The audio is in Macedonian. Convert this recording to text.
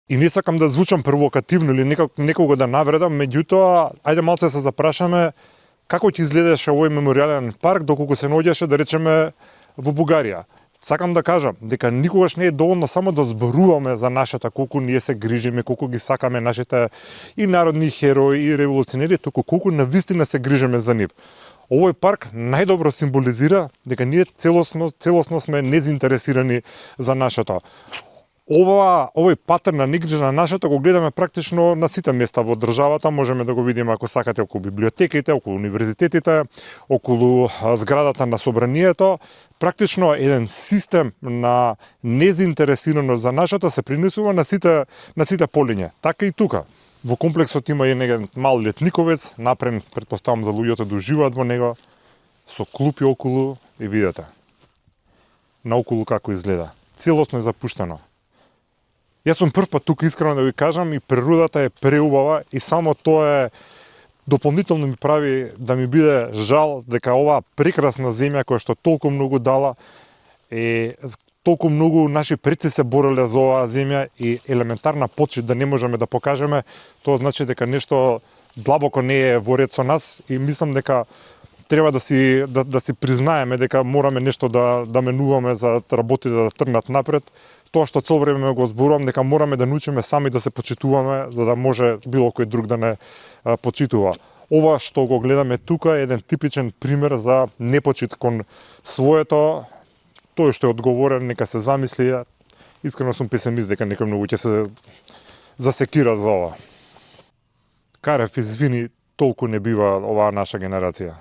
И не сакам да звучам провокативно или некого да навредам, меѓутоа, ајде малце се запрашаме како ќе изгледаше овој меморијален парк доколку се наоѓаше, да речеме, во Бугарија. Сакам да кажам дека никогаш не е доволно само да зборуваме за нашата, колку ние се грижиме, колку ги сакаме нашите и народни херои и револуционери, туку колку навистина се грижиме за нив. Овој парк најдобро символизира дека ние целосно сме незаинтересирани за нашето. Овој патерн на негрижа на нашето го гледаме практично на сите места во државата, можеме да го видиме ако сакате околу библиотеките, околу универзитетите, околу зградата на собранието. Практично еден систем на незаинтересираност за нашето се принесува на сите полиња. Така и тука. Во комплексот има еден мал летниковец, направен, претпоставам, за луѓето да уживаат во него, со клупи околу и видите. Наоколу како изгледа. Целосно е запуштено. Јас сум прв пат тука, искрено да ви кажам, и природата е преубава и само тоа е дополнително ми прави да ми биде жал дека оваа прекрасна земја која што толку многу дала и толку многу наши предци се бореле за оваа земја и елементарна почит да не можеме да покажеме, тоа значи дека нешто длабоко не е во ред со нас и мислам дека треба да си признаеме дека мораме нешто да менуваме за работите да тргнат напред. Тоа што цело време го зборувам, дека мораме да научиме сами да се почитуваме, за да може било кој друг да не почитува. Ова што го гледаме тука е еден типичен пример за непочит кон своето. Тој што е одговорен, нека се замисли. Искрено сум песимист дека некој многу ќе се засекира за ова. Карев, извини, толку не бива оваа наша генерација.